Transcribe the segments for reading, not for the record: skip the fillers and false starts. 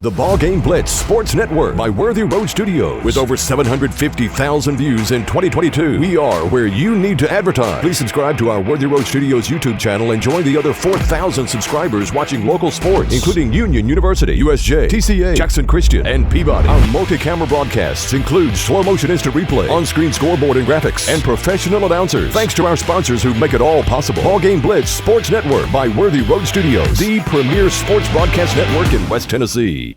The BallGame Blitz Sports Network by Worthy Road Studios. With over 750,000 views in 2022, we are where you need to advertise. Please subscribe to our Worthy Road Studios YouTube channel and join the other 4,000 subscribers watching local sports, including Union University, USJ, TCA, Jackson Christian, and Peabody. Our multi-camera broadcasts include slow motion instant replay, on-screen scoreboard and graphics, and professional announcers. Thanks to our sponsors who make it all possible. BallGame Blitz Sports Network by Worthy Road Studios, the premier sports broadcast network in West Tennessee.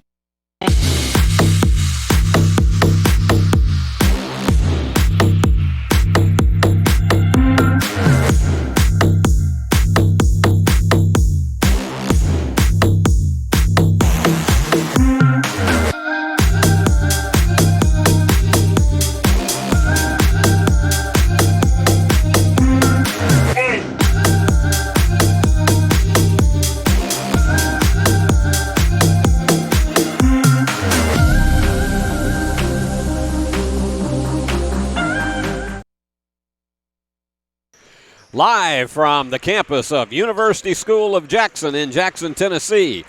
Live from the campus of University School of Jackson in Jackson, Tennessee.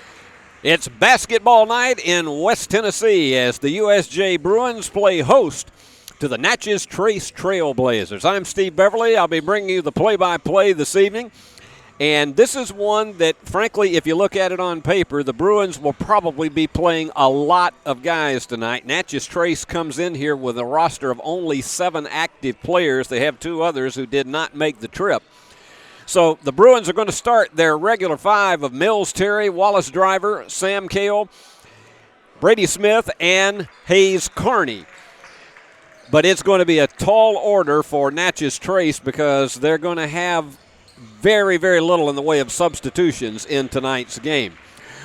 It's basketball night in West Tennessee as the USJ Bruins play host to the Natchez Trace Trailblazers. I'm Steve Beverly. I'll be bringing you the play-by-play this evening. And this is one that, frankly, if you look at it on paper, the Bruins will probably be playing a lot of guys tonight. Natchez Trace comes in here with a roster of only 7 active players. They have 2 others who did not make the trip. So the Bruins are going to start their regular 5 of Mills Terry, Wallace Driver, Sam Cale, Brady Smith, and Hayes Carney. But it's going to be a tall order for Natchez Trace because they're going to have very, very little in the way of substitutions in tonight's game.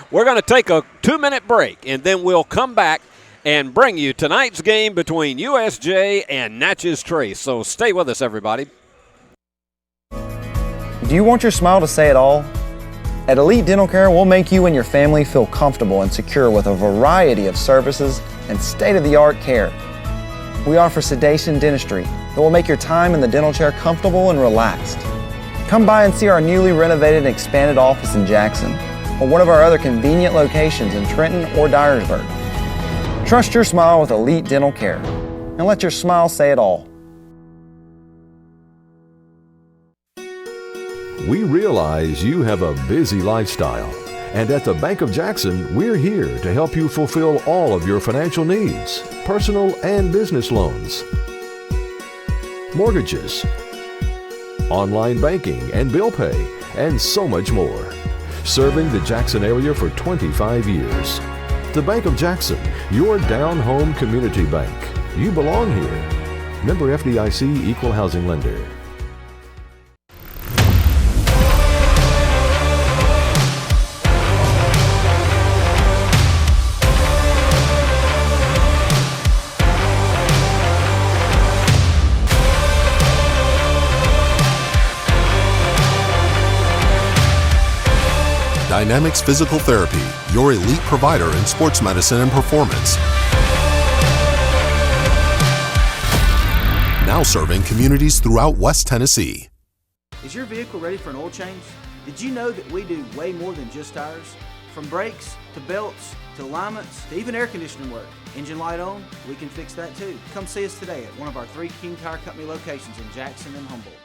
We're going to take a 2-minute break, and then we'll come back and bring you tonight's game between USJ and Natchez Trace. So stay with us, everybody. Do you want your smile to say it all? At Elite Dental Care, we'll make you and your family feel comfortable and secure with a variety of services and state-of-the-art care. We offer sedation dentistry that will make your time in the dental chair comfortable and relaxed. Come by and see our newly renovated and expanded office in Jackson or one of our other convenient locations in Trenton or Dyersburg. Trust your smile with Elite Dental Care and let your smile say it all. We realize you have a busy lifestyle, and at the Bank of Jackson, we're here to help you fulfill all of your financial needs, personal and business loans, mortgages, online banking and bill pay, and so much more. Serving the Jackson area for 25 years. The Bank of Jackson, your down-home community bank. You belong here. Member FDIC Equal Housing Lender. Dynamics Physical Therapy, your elite provider in sports medicine and performance. Now serving communities throughout West Tennessee. Is your vehicle ready for an oil change? Did you know that we do way more than just tires? From brakes, to belts, to alignments, to even air conditioning work. Engine light on? We can fix that too. Come see us today at one of our 3 King Tire Company locations in Jackson and Humboldt.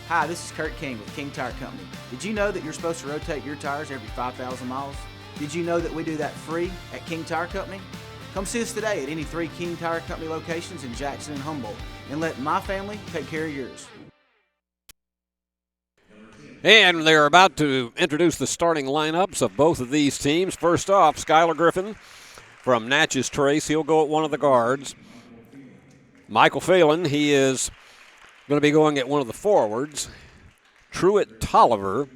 Hi, this is Kurt King with King Tire Company. Did you know that you're supposed to rotate your tires every 5,000 miles? Did you know that we do that free at King Tire Company? Come see us today at any 3 King Tire Company locations in Jackson and Humboldt and let my family take care of yours. And they're about to introduce the starting lineups of both of these teams. First off, Skylar Griffin from Natchez Trace. He'll go at one of the guards. Michael Phelan, he is going to be going at one of the forwards. Truett Tolliver,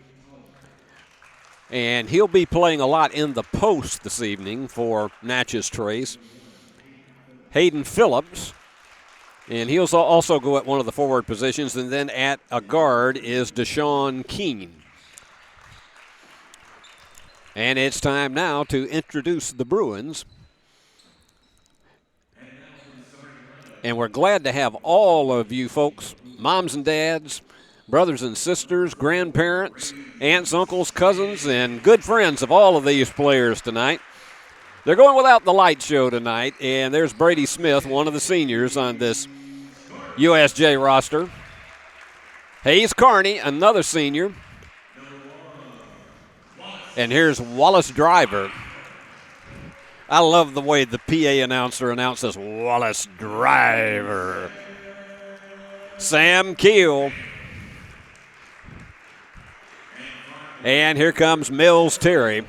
and he'll be playing a lot in the post this evening for Natchez Trace. Hayden Phillips, and he'll also go at one of the forward positions, and then at a guard is Deshaun Keene. And it's time now to introduce the Bruins. And we're glad to have all of you folks, moms and dads, brothers and sisters, grandparents, aunts, uncles, cousins, and good friends of all of these players tonight. They're going without the light show tonight, and there's Brady Smith, one of the seniors on this USJ roster. Hayes Carney, another senior. And here's Wallace Driver. I love the way the PA announcer announces Wallace Driver. Sam Keel. And here comes Mills Terry.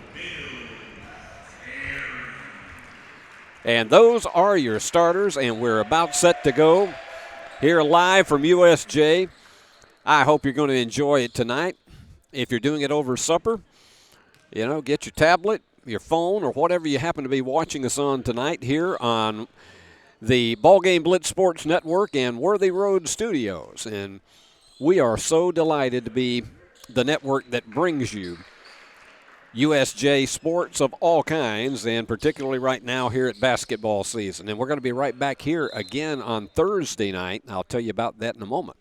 And those are your starters, and we're about set to go here live from USJ. I hope you're going to enjoy it tonight. If you're doing it over supper, you know, get your tablet, your phone, or whatever you happen to be watching us on tonight here on the BallGame Blitz Sports Network and Worthy Road Studios. And we are so delighted to be the network that brings you USJ sports of all kinds, and particularly right now here at basketball season. And we're going to be right back here again on Thursday night. I'll tell you about that in a moment.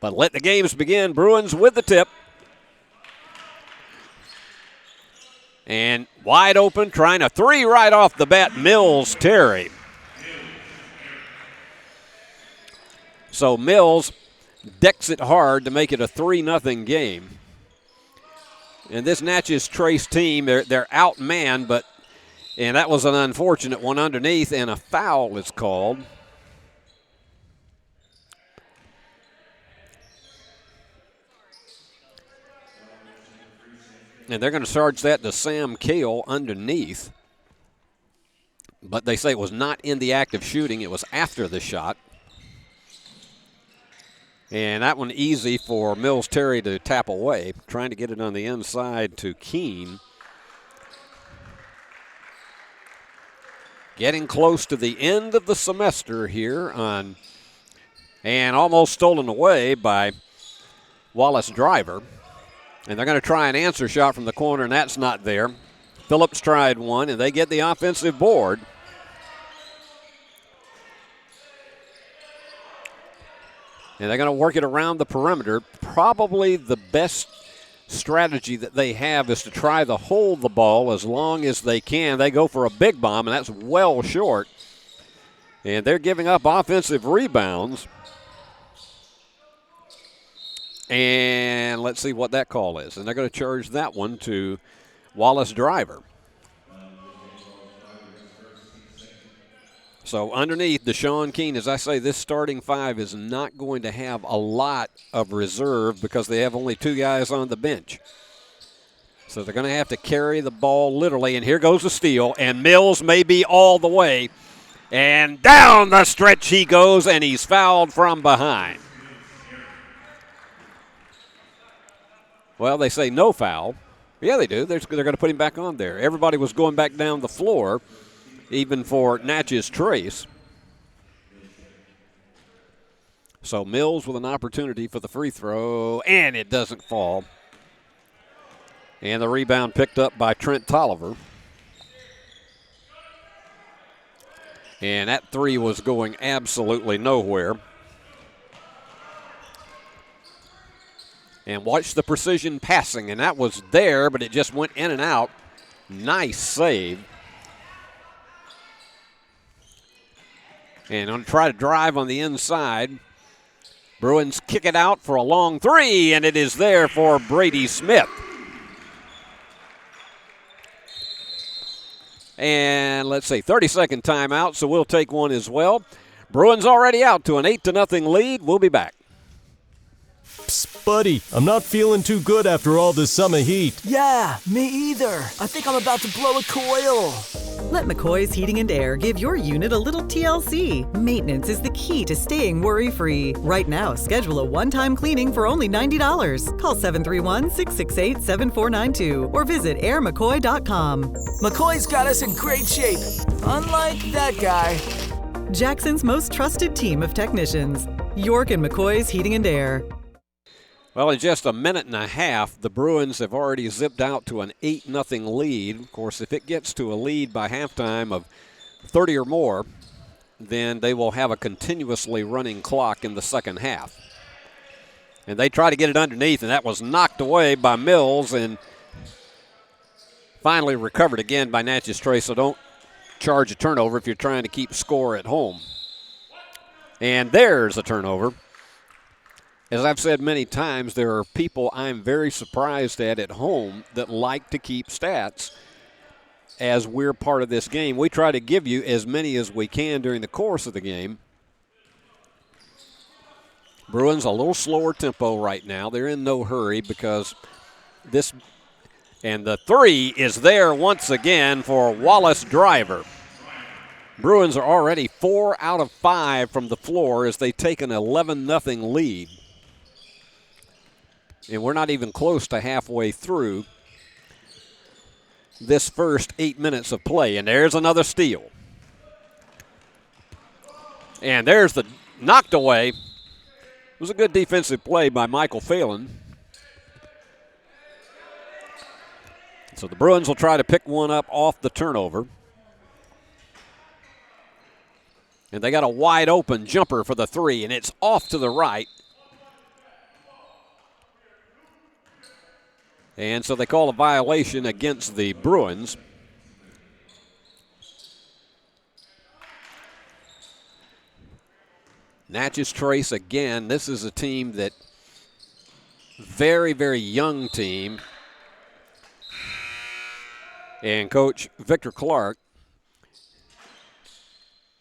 But let the games begin. Bruins with the tip. And wide open, trying a three right off the bat, Mills Terry. So Mills decks it hard to make it a 3-0 game. And this Natchez Trace team, they're outmanned, and that was an unfortunate one underneath, and a foul is called. And they're going to charge that to Sam Kale underneath. But they say it was not in the act of shooting. It was after the shot. And that one easy for Mills Terry to tap away, trying to get it on the inside to Keene. Getting close to the end of the semester here and almost stolen away by Wallace Driver. And they're going to try an answer shot from the corner, and that's not there. Phillips tried one, and they get the offensive board. And they're going to work it around the perimeter. Probably the best strategy that they have is to try to hold the ball as long as they can. They go for a big bomb, and that's well short. And they're giving up offensive rebounds. And let's see what that call is. And they're going to charge that one to Wallace Driver. So underneath, Deshaun Keene, as I say, this starting five is not going to have a lot of reserve because they have only two guys on the bench. So they're going to have to carry the ball literally. And here goes the steal. And Mills may be all the way. And down the stretch he goes, and he's fouled from behind. Well, they say no foul. Yeah, they do. They're going to put him back on there. Everybody was going back down the floor, even for Natchez Trace. So Mills with an opportunity for the free throw, and it doesn't fall. And the rebound picked up by Trent Tolliver. And that three was going absolutely nowhere. And watch the precision passing, and that was there, but it just went in and out. Nice save. And going to try to drive on the inside. Bruins kick it out for a long three, and it is there for Brady Smith. And let's see, 30-second timeout, so we'll take one as well. Bruins already out to an 8-0 lead. We'll be back. Psst, buddy, I'm not feeling too good after all this summer heat. Yeah, me either. I think I'm about to blow a coil. Let McCoy's Heating and Air give your unit a little TLC. Maintenance is the key to staying worry-free. Right now, schedule a one-time cleaning for only $90. Call 731-668-7492 or visit airmccoy.com. McCoy's got us in great shape, unlike that guy. Jackson's most trusted team of technicians. York and McCoy's Heating and Air. Well, in just a minute and a half, the Bruins have already zipped out to an 8-0 lead. Of course, if it gets to a lead by halftime of 30 or more, then they will have a continuously running clock in the second half. And they try to get it underneath, and that was knocked away by Mills. And Finally recovered again by Natchez Trace, so don't charge a turnover if you're trying to keep score at home. And there's a turnover. As I've said many times, there are people I'm very surprised at home that like to keep stats as we're part of this game. We try to give you as many as we can during the course of the game. Bruins a little slower tempo right now. They're in no hurry because this, and the three is there once again for Wallace Driver. Bruins are already 4 out of 5 from the floor as they take an 11-0 lead. And we're not even close to halfway through this first 8 minutes of play. And there's another steal. And there's the knocked away. It was a good defensive play by Michael Phelan. So the Bruins will try to pick one up off the turnover. And they got a wide open jumper for the three, and it's off to the right. And so they call a violation against the Bruins. Natchez Trace again. This is a team that very, very young team. And Coach Victor Clark,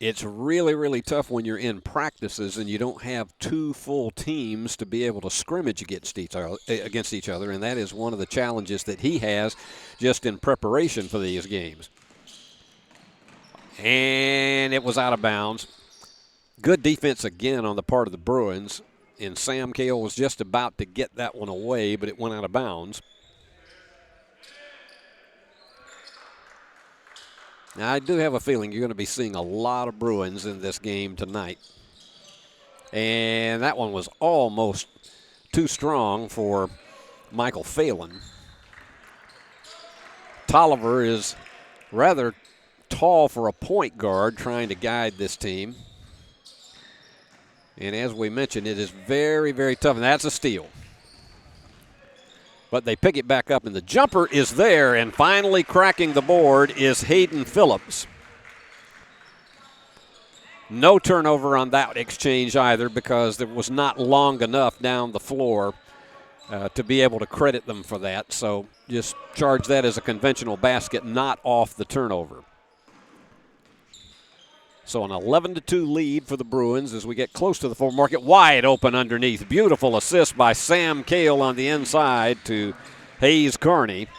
it's really, really tough when you're in practices and you don't have 2 full teams to be able to scrimmage against each other, and that is one of the challenges that he has just in preparation for these games. And it was out of bounds. Good defense again on the part of the Bruins, and Sam Cale was just about to get that one away, but it went out of bounds. Now, I do have a feeling you're going to be seeing a lot of Bruins in this game tonight. And that one was almost too strong for Michael Phelan. Tolliver is rather tall for a point guard trying to guide this team. And as we mentioned, it is very, very tough. And that's a steal. But they pick it back up, and the jumper is there, and finally cracking the board is Hayden Phillips. No turnover on that exchange either because there was not long enough down the floor to be able to credit them for that. So just charge that as a conventional basket, not off the turnover. So an 11-2 lead for the Bruins as we get close to the full market. Wide open underneath. Beautiful assist by Sam Cale on the inside to Hayes Carney.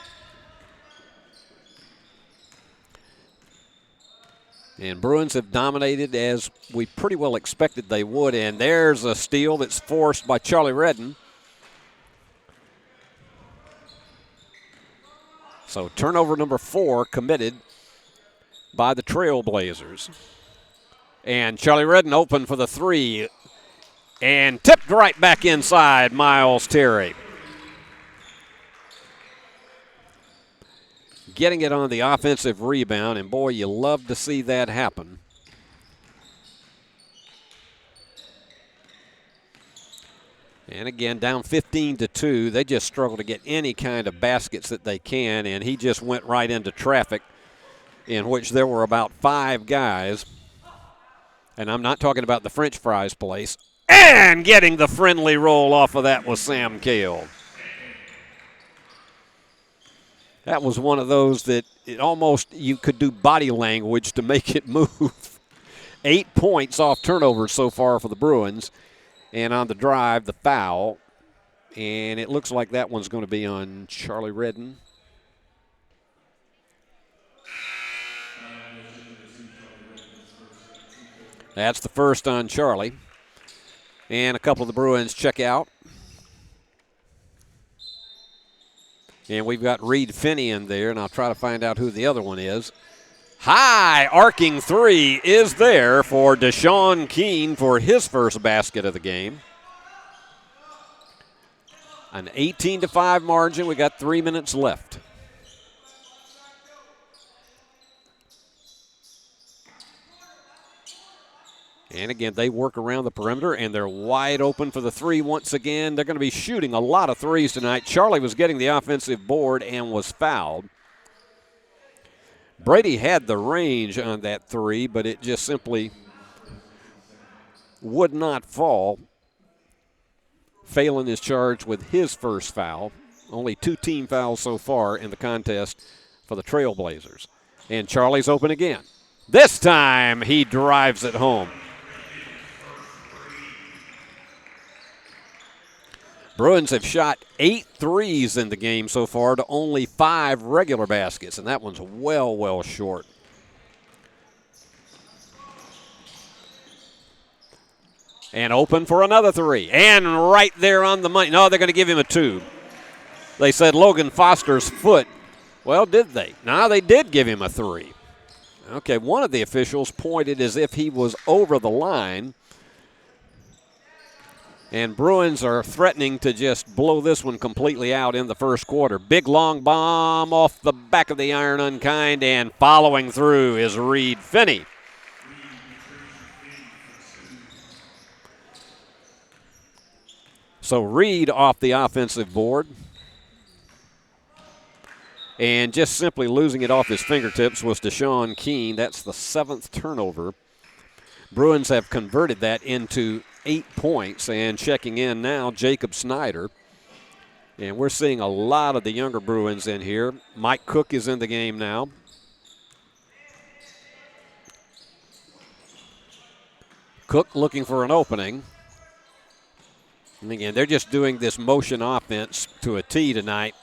And Bruins have dominated as we pretty well expected they would. And there's a steal that's forced by Charlie Redden. So turnover number 4 committed by the Trailblazers. And Charlie Redden open for the three. And tipped right back inside Miles Terry. Getting it on the offensive rebound, and boy, you love to see that happen. And again, down 15-2. They just struggle to get any kind of baskets that they can, and he just went right into traffic in which there were about 5 guys. And I'm not talking about the French fries place. And getting the friendly roll off of that was Sam Cale. That was one of those that it almost you could do body language to make it move. 8 points off turnovers so far for the Bruins. And on the drive, the foul. And it looks like that one's going to be on Charlie Redden. That's the first on Charlie. And a couple of the Bruins check out. And we've got Reed Finney in there, and I'll try to find out who the other one is. High arcing three is there for Deshaun Keene for his first basket of the game. An 18-5 margin. We got 3 minutes left. And again, they work around the perimeter, and they're wide open for the three once again. They're going to be shooting a lot of threes tonight. Charlie was getting the offensive board and was fouled. Brady had the range on that three, but it just simply would not fall. Phelan is charged with his first foul. Only 2 team fouls so far in the contest for the Trailblazers. And Charlie's open again. This time he drives it home. Bruins have shot 8 threes in the game so far to only 5 regular baskets, and that one's well short. And open for another three. And right there on the money. No, they're going to give him a 2. They said Logan Foster's foot. Well, did they? No, they did give him a 3. Okay, one of the officials pointed as if he was over the line. And Bruins are threatening to just blow this one completely out in the first quarter. Big long bomb off the back of the iron, unkind, and following through is Reed Finney. So Reed off the offensive board. And just simply losing it off his fingertips was Deshaun Keene. That's the 7th turnover. Bruins have converted that into 8 points, and checking in now, Jacob Snyder. And we're seeing a lot of the younger Bruins in here. Mike Cook is in the game now. Cook looking for an opening. And again, they're just doing this motion offense to a T tonight.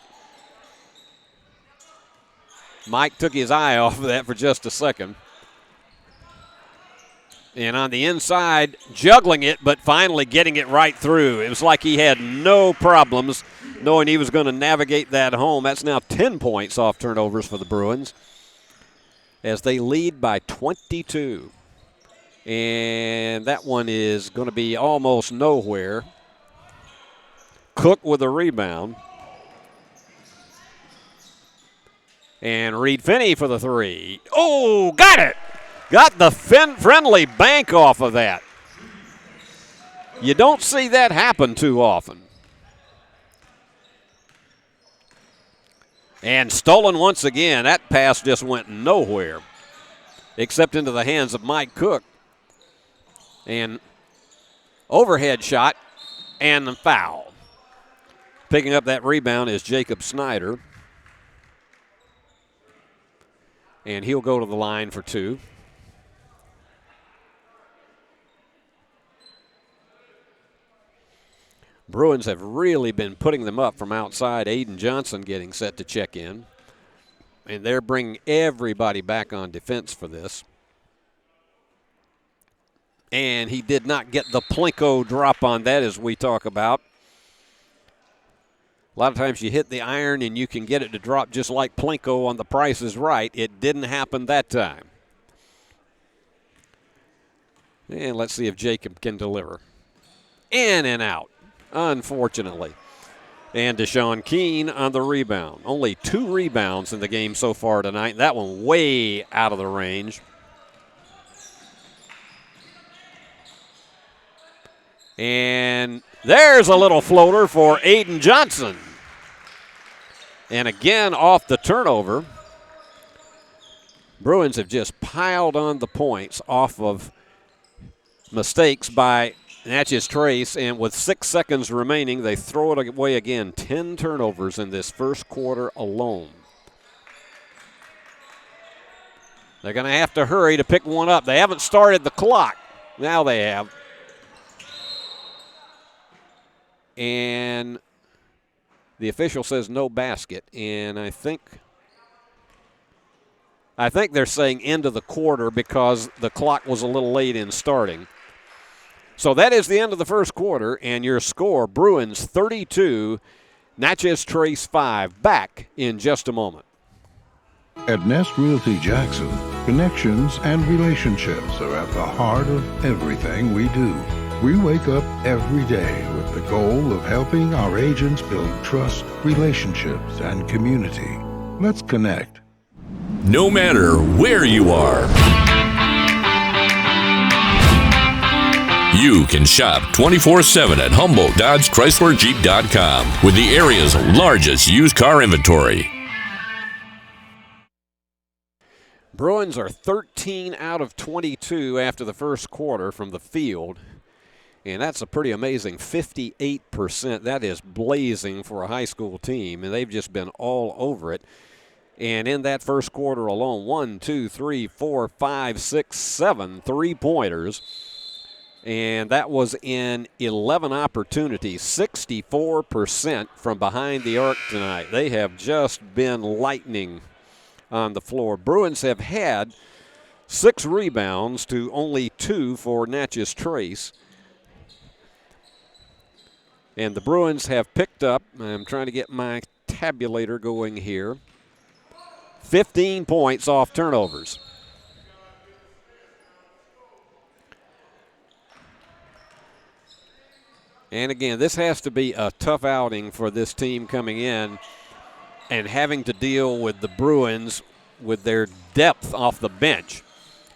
Mike took his eye off of that for just a second. And on the inside, juggling it, but finally getting it right through. It was like he had no problems knowing he was going to navigate that home. That's now 10 points off turnovers for the Bruins as they lead by 22. And that one is going to be almost nowhere. Cook with a rebound. And Reed Finney for the 3. Oh, got it! Got the friendly bank off of that. You don't see that happen too often. And stolen once again. That pass just went nowhere except into the hands of Mike Cook. And overhead shot and the foul. Picking up that rebound is Jacob Snyder. And he'll go to the line for 2. Bruins have really been putting them up from outside. Aiden Johnson getting set to check in. And they're bringing everybody back on defense for this. And he did not get the Plinko drop on that, as we talk about. A lot of times you hit the iron and you can get it to drop just like Plinko on The Price is Right. It didn't happen that time. And let's see if Jacob can deliver. In and out, unfortunately. And Deshaun Keene on the rebound. Only 2 rebounds in the game so far tonight. That one way out of the range. And there's a little floater for Aiden Johnson. And again, off the turnover. Bruins have just piled on the points off of mistakes by Natchez Trace. And with 6 seconds remaining, they throw it away again. 10 turnovers in this first quarter alone. They're going to have to hurry to pick one up. They haven't started the clock. Now they have. And the official says no basket, and I think they're saying end of the quarter because the clock was a little late in starting. So that is the end of the first quarter, and your score, Bruins 32, Natchez Trace 5. Back in just a moment. At Nest Realty Jackson, connections and relationships are at the heart of everything we do. We wake up every day with the goal of helping our agents build trust, relationships, and community. Let's connect. No matter where you are, you can shop 24/7 at Humboldt Dodge Chrysler Jeep.com with the area's largest used car inventory. Bruins are 13 out of 22 after the first quarter from the field. And that's a pretty amazing 58%. That is blazing for a high school team, and they've just been all over it. And in that first quarter alone, 1, 2, 3, 4, 5, 6, 7 three-pointers. And that was in 11 opportunities, 64% from behind the arc tonight. They have just been lightning on the floor. Bruins have had 6 rebounds to only 2 for Natchez Trace. And the Bruins have picked up, I'm trying to get my tabulator going here, 15 points off turnovers. And again, this has to be a tough outing for this team coming in and having to deal with the Bruins with their depth off the bench.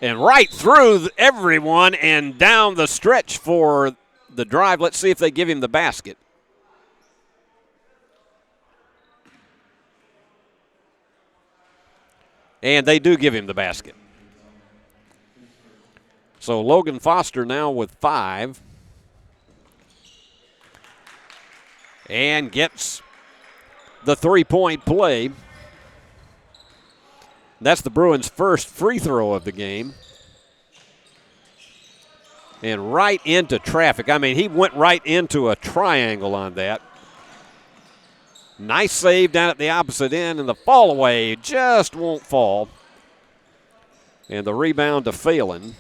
And right through everyone and down the stretch for the drive. Let's see if they give him the basket. And they do give him the basket. So Logan Foster now with 5. And gets the three-point play. That's the Bruins' first free throw of the game. And right into traffic. I mean, he went right into a triangle on that. Nice save down at the opposite end, and the fall away just won't fall. And the rebound to Phelan.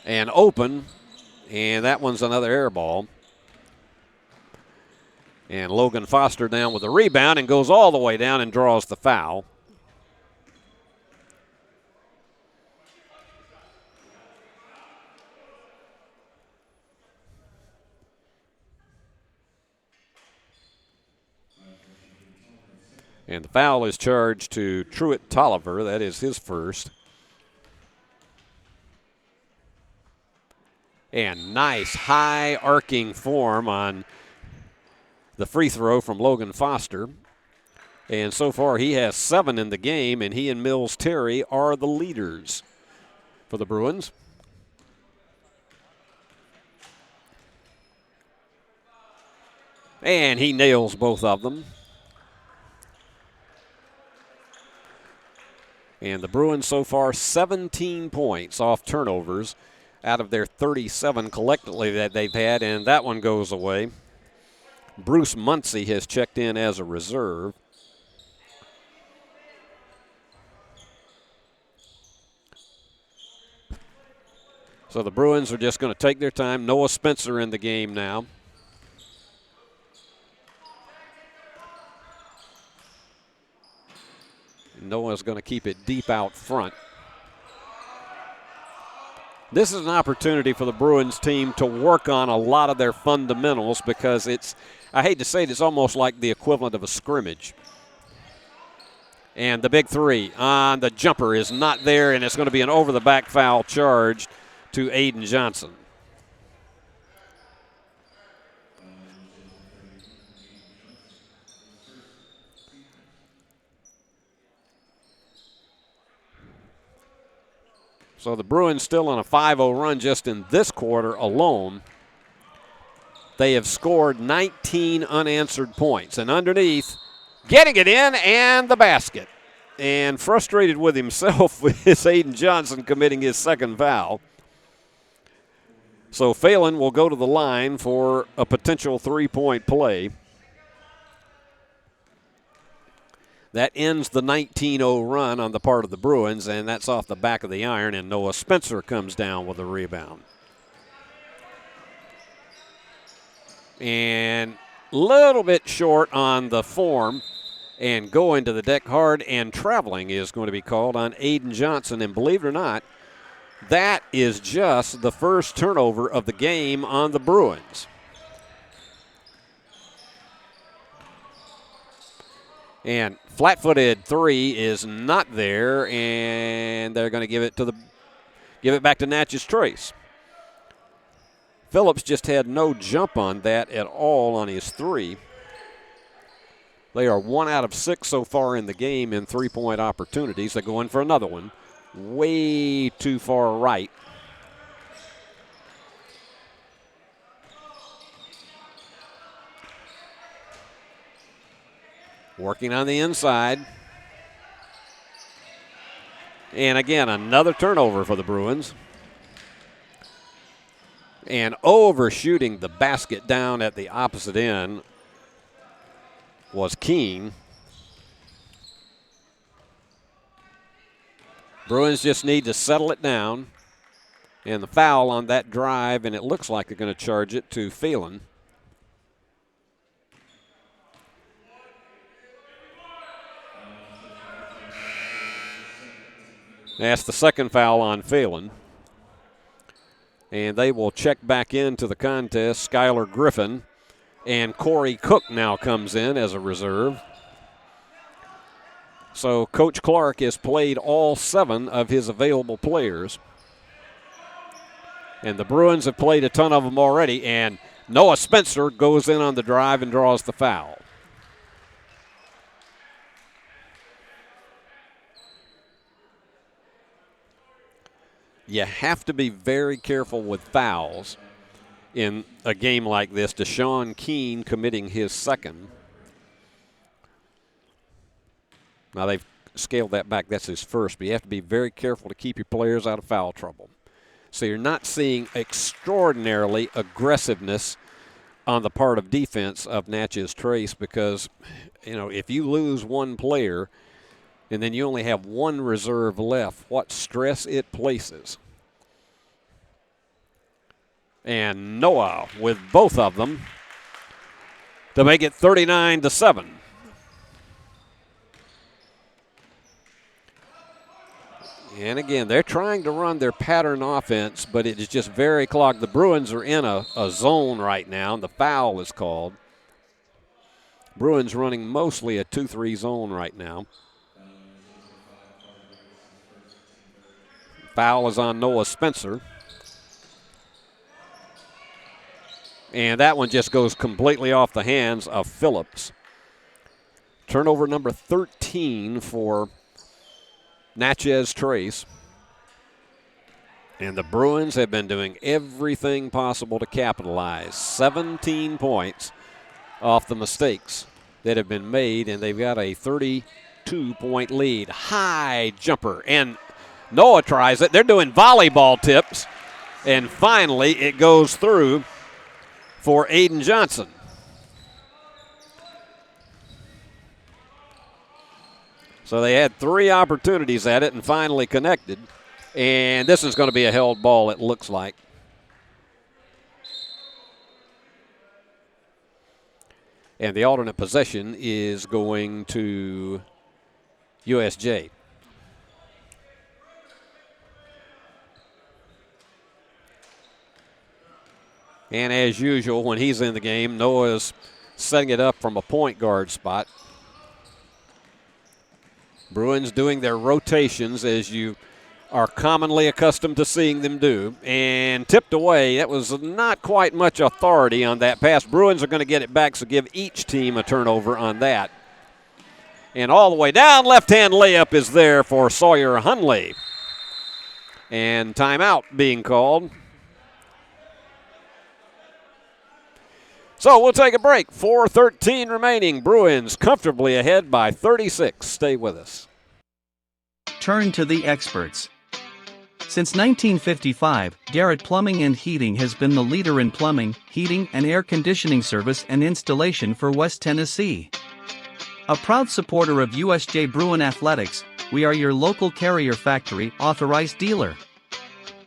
And open, and that one's another air ball. And Logan Foster down with the rebound and goes all the way down and draws the foul. And the foul is charged to Truett Tolliver. That is his first. And nice high arcing form on the free throw from Logan Foster. And so far he has 7 in the game, and he and Mills Terry are the leaders for the Bruins. And he nails both of them. And the Bruins so far 17 points off turnovers out of their 37 collectively that they've had, and that one goes away. Bruce Muncie has checked in as a reserve. So the Bruins are just going to take their time. Noah Spencer in the game now. Noah's going to keep it deep out front. This is an opportunity for the Bruins team to work on a lot of their fundamentals because it's, I hate to say it, it's almost like the equivalent of a scrimmage. And the big three on the jumper is not there, and it's going to be an over-the-back foul charged to Aiden Johnson. So the Bruins still on a 5-0 run just in this quarter alone. They have scored 19 unanswered points. And underneath, getting it in and the basket. And frustrated with himself is Aiden Johnson committing his second foul. So Phelan will go to the line for a potential three-point play. That ends the 19-0 run on the part of the Bruins, and that's off the back of the iron, and Noah Spencer comes down with a rebound. And a little bit short on the form, and going to the deck hard, and traveling is going to be called on Aiden Johnson. And believe it or not, that is just the first turnover of the game on the Bruins. And flat-footed three is not there, and they're going to give it back to Natchez Trace. Phillips just had no jump on that at all on his three. They are 1 out of 6 so far in the game in three-point opportunities. They go in for another one. Way too far right. Working on the inside. And again, another turnover for the Bruins. And overshooting the basket down at the opposite end was Keene. Bruins just need to settle it down. And the foul on that drive, and it looks like they're going to charge it to Phelan. That's the second foul on Phelan. And they will check back into the contest. Skylar Griffin and Corey Cook now comes in as a reserve. So Coach Clark has played all 7 of his available players. And the Bruins have played a ton of them already. And Noah Spencer goes in on the drive and draws the foul. You have to be very careful with fouls in a game like this. Deshaun Keene committing his second. Now they've scaled that back. That's his first. But you have to be very careful to keep your players out of foul trouble. So you're not seeing extraordinarily aggressiveness on the part of defense of Natchez Trace because, you know, if you lose one player and then you only have one reserve left, what stress it places. And Noah with both of them to make it 39-7. And again, they're trying to run their pattern offense, but it is just very clogged. The Bruins are in a zone right now, and the foul is called. Bruins running mostly a 2-3 zone right now. Foul is on Noah Spencer. And that one just goes completely off the hands of Phillips. Turnover number 13 for Natchez Trace. And the Bruins have been doing everything possible to capitalize. 17 points off the mistakes that have been made, and they've got a 32-point lead. High jumper, and Noah tries it. They're doing volleyball tips, and finally it goes through for Aiden Johnson. So they had 3 opportunities at it and finally connected. And this is going to be a held ball, it looks like. And the alternate possession is going to USJ. And as usual, when he's in the game, Noah's setting it up from a point guard spot. Bruins doing their rotations as you are commonly accustomed to seeing them do. And tipped away. That was not quite much authority on that pass. Bruins are going to get it back, so give each team a turnover on that. And all the way down, left-hand layup is there for Sawyer Hunley. And timeout being called. So we'll take a break. 4:13 remaining. Bruins comfortably ahead by 36. Stay with us. Turn to the experts. Since 1955, Garrett Plumbing and Heating has been the leader in plumbing, heating, and air conditioning service and installation for West Tennessee. A proud supporter of USJ Bruin Athletics, we are your local Carrier Factory authorized dealer.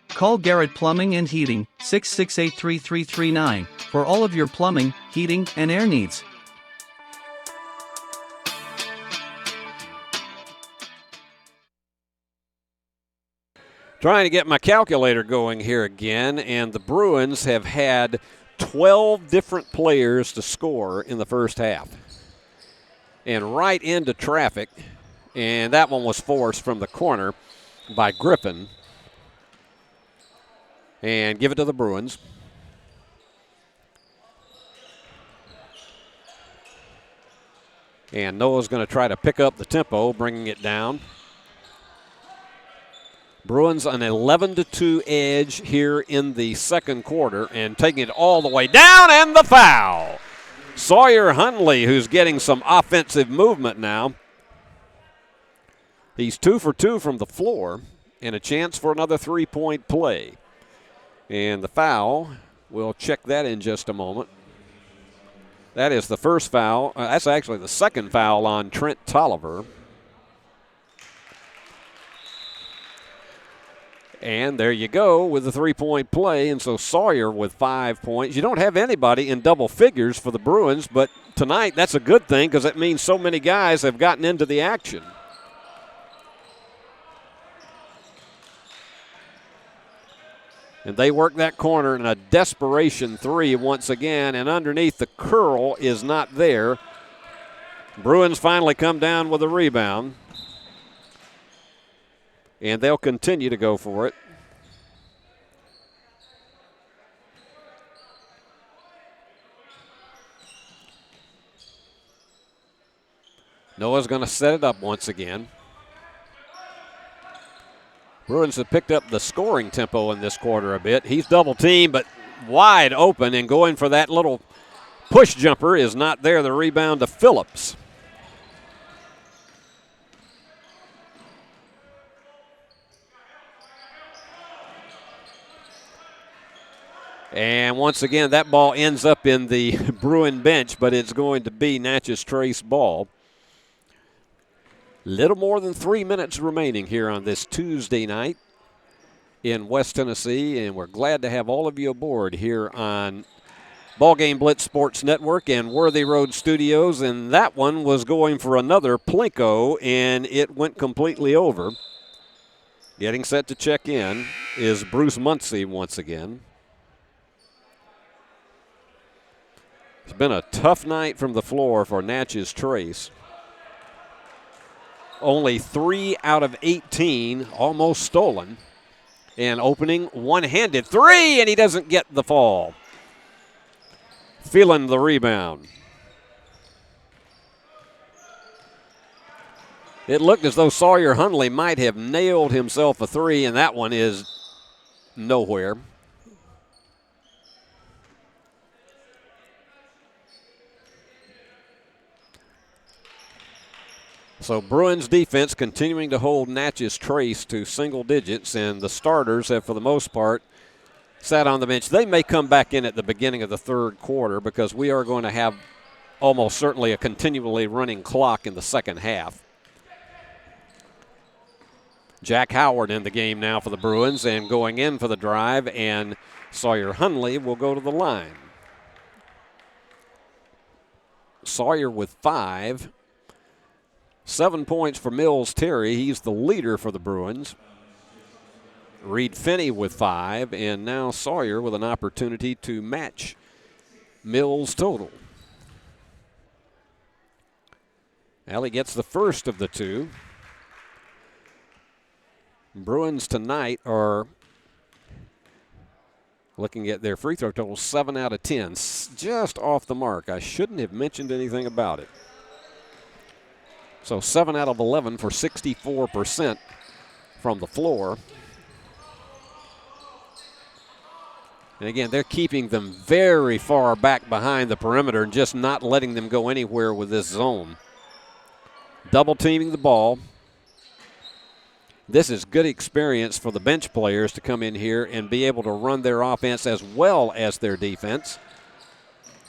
Call Garrett Plumbing and Heating, 668-3339, for all of your plumbing, heating, and air needs. Trying to get my calculator going here again, and the Bruins have had 12 different players to score in the first half. And right into traffic, and that one was forced from the corner by Griffin. And give it to the Bruins. And Noah's going to try to pick up the tempo, bringing it down. Bruins an 11-2 edge here in the second quarter and taking it all the way down, and the foul. Sawyer Hundley, who's getting some offensive movement now. He's 2 for 2 from the floor and a chance for another three-point play. And the foul, we'll check that in just a moment. That is the first foul. That's actually the second foul on Trent Tolliver. And there you go with the three-point play. And so Sawyer with 5 points. You don't have anybody in double figures for the Bruins, but tonight that's a good thing because it means so many guys have gotten into the action. And they work that corner in a desperation three once again, and underneath the curl is not there. Bruins finally come down with a rebound. And they'll continue to go for it. Noah's going to set it up once again. Bruins have picked up the scoring tempo in this quarter a bit. He's double teamed, but wide open, and going for that little push jumper is not there. The rebound to Phillips. And once again, that ball ends up in the Bruin bench, but it's going to be Natchez Trace ball. Little more than 3 minutes remaining here on this Tuesday night in West Tennessee, and we're glad to have all of you aboard here on BallGame Blitz Sports Network and Worthy Road Studios. And that one was going for another Plinko, and it went completely over. Getting set to check in is Bruce Muncie once again. It's been a tough night from the floor for Natchez Trace. Only 3 out of 18 almost stolen. And opening one-handed three, and he doesn't get the fall. Feeling the rebound. It looked as though Sawyer Hundley might have nailed himself a three, and that one is nowhere. So Bruins defense continuing to hold Natchez Trace to single digits, and the starters have, for the most part, sat on the bench. They may come back in at the beginning of the third quarter because we are going to have almost certainly a continually running clock in the second half. Jack Howard in the game now for the Bruins and going in for the drive, and Sawyer Hundley will go to the line. Sawyer with 5. 7 points for Mills Terry. He's the leader for the Bruins. Reed Finney with 5, and now Sawyer with an opportunity to match Mills' total. Allie gets the first of the two. Bruins tonight are looking at their free throw total 7 out of 10. Just off the mark. I shouldn't have mentioned anything about it. So 7 out of 11 for 64% from the floor. And again, they're keeping them very far back behind the perimeter and just not letting them go anywhere with this zone. Double teaming the ball. This is good experience for the bench players to come in here and be able to run their offense as well as their defense.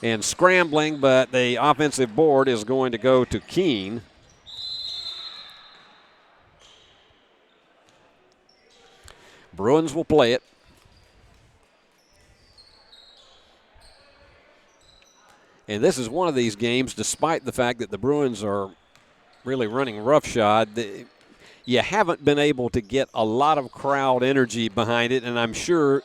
And scrambling, but the offensive board is going to go to Keene. Bruins will play it. And this is one of these games, despite the fact that the Bruins are really running roughshod, you haven't been able to get a lot of crowd energy behind it, and I'm sure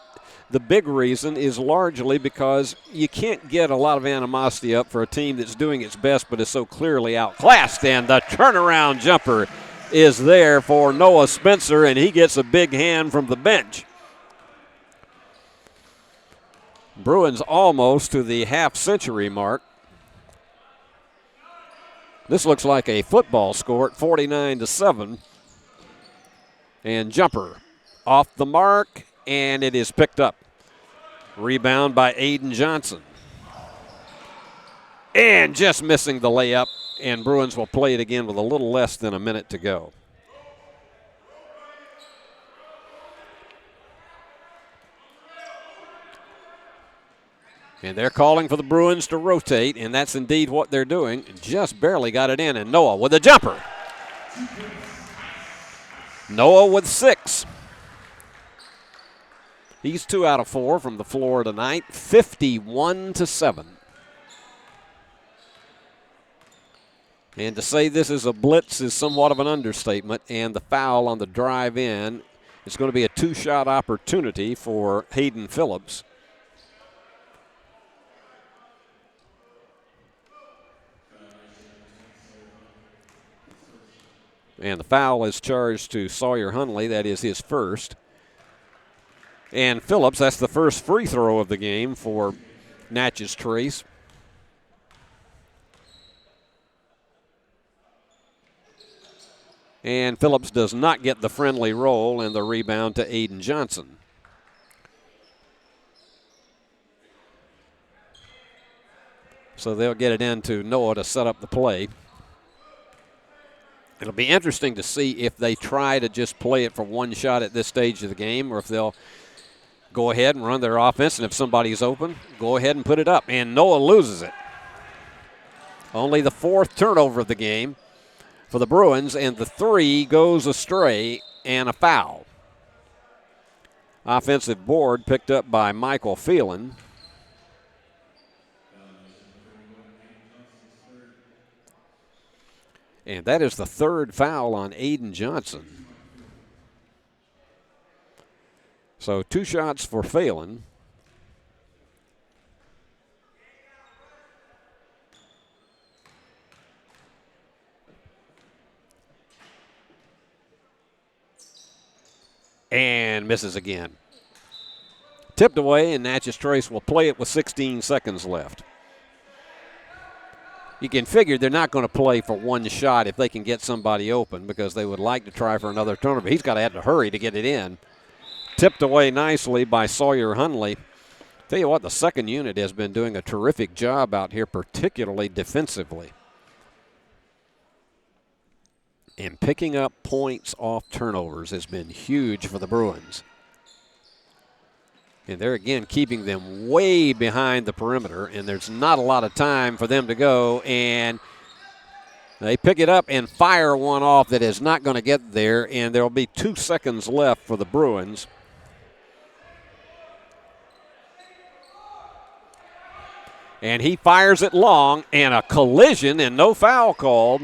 the big reason is largely because you can't get a lot of animosity up for a team that's doing its best but is so clearly outclassed. And the turnaround jumper is there for Noah Spencer, and he gets a big hand from the bench. Bruins almost to the half-century mark. This looks like a football score at 49-7. And jumper off the mark, and it is picked up. Rebound by Aiden Johnson. And just missing the layup, and Bruins will play it again with a little less than a minute to go. And they're calling for the Bruins to rotate, and that's indeed what they're doing. Just barely got it in, and Noah with a jumper. Noah with 6. He's 2 out of 4 from the floor tonight, 51-7. And to say this is a blitz is somewhat of an understatement, and the foul on the drive in is going to be a 2-shot opportunity for Hayden Phillips. And the foul is charged to Sawyer Hunley. That is his first. And Phillips, that's the first free throw of the game for Natchez Trace. And Phillips does not get the friendly roll, and the rebound to Aiden Johnson. So they'll get it into Noah to set up the play. It'll be interesting to see if they try to just play it for one shot at this stage of the game, or if they'll go ahead and run their offense, and if somebody's open, go ahead and put it up. And Noah loses it. Only the 4th turnover of the game for the Bruins, and the 3 goes astray, and a foul. Offensive board picked up by Michael Phelan. And that is the 3rd foul on Aiden Johnson. So 2 shots for Phelan. And misses again. Tipped away, and Natchez Trace will play it with 16 seconds left. You can figure they're not going to play for one shot if they can get somebody open, because they would like to try for another turnover. He's got to have to hurry to get it in. Tipped away nicely by Sawyer Hunley. Tell you what, the second unit has been doing a terrific job out here, particularly defensively. And picking up points off turnovers has been huge for the Bruins. And they're again keeping them way behind the perimeter, and there's not a lot of time for them to go. And they pick it up and fire one off that is not going to get there, and there will be 2 seconds left for the Bruins. And he fires it long, and a collision, and no foul called.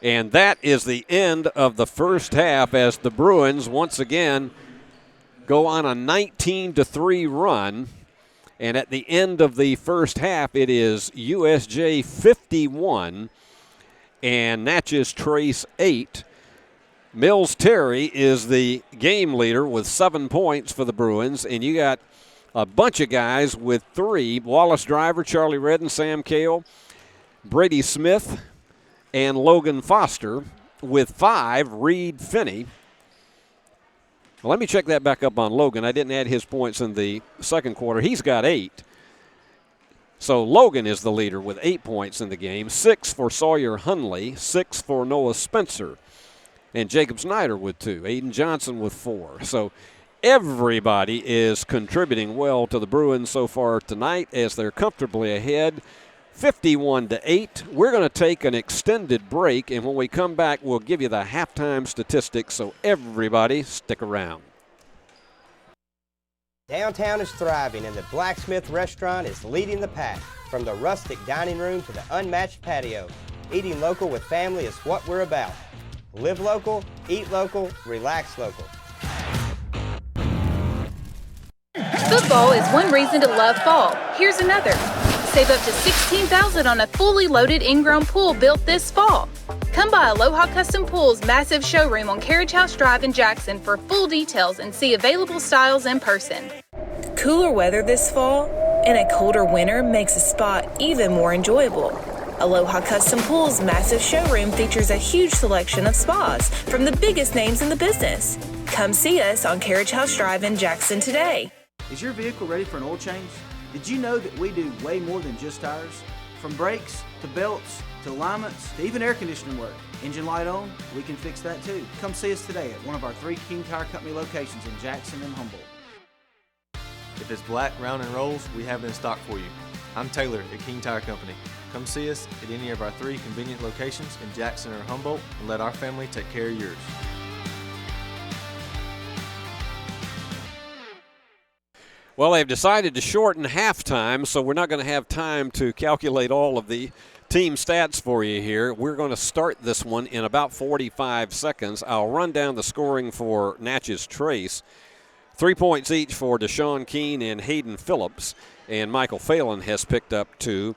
And that is the end of the first half, as the Bruins once again go on a 19-3 run. And at the end of the first half, it is USJ 51 and Natchez Trace 8. Mills Terry is the game leader with 7 points for the Bruins, and you got a bunch of guys with 3. Wallace Driver, Charlie Redden, Sam Cale, Brady Smith, and Logan Foster with 5, Reed Finney. Well, let me check that back up on Logan. I didn't add his points in the second quarter. He's got 8. So Logan is the leader with 8 points in the game. 6 for Sawyer Hunley, 6 for Noah Spencer, and Jacob Snyder with 2. Aiden Johnson with 4. So everybody is contributing well to the Bruins so far tonight, as they're comfortably ahead, 51-8. We're going to take an extended break, and when we come back, we'll give you the halftime statistics, so everybody stick around. Downtown is thriving, and the Blacksmith Restaurant is leading the pack. From the rustic dining room to the unmatched patio, eating local with family is what we're about. Live local, eat local, relax local. Football is one reason to love fall. Here's another. Save up to $16,000 on a fully loaded in-ground pool built this fall. Come by Aloha Custom Pool's massive showroom on Carriage House Drive in Jackson for full details and see available styles in person. Cooler weather this fall? And a colder winter makes a spa even more enjoyable. Aloha Custom Pool's massive showroom features a huge selection of spas from the biggest names in the business. Come see us on Carriage House Drive in Jackson today. Is your vehicle ready for an oil change? Did you know that we do way more than just tires? From brakes to belts to alignments to even air conditioning work. Engine light on, we can fix that too. Come see us today at one of our 3 King Tire Company locations in Jackson and Humboldt. If it's black, round, and rolls, we have it in stock for you. I'm Taylor at King Tire Company. Come see us at any of our 3 convenient locations in Jackson or Humboldt and let our family take care of yours. Well, they've decided to shorten halftime, so we're not going to have time to calculate all of the team stats for you here. We're going to start this one in about 45 seconds. I'll run down the scoring for Natchez Trace. 3 points each for Deshaun Keene and Hayden Phillips, and Michael Phelan has picked up 2.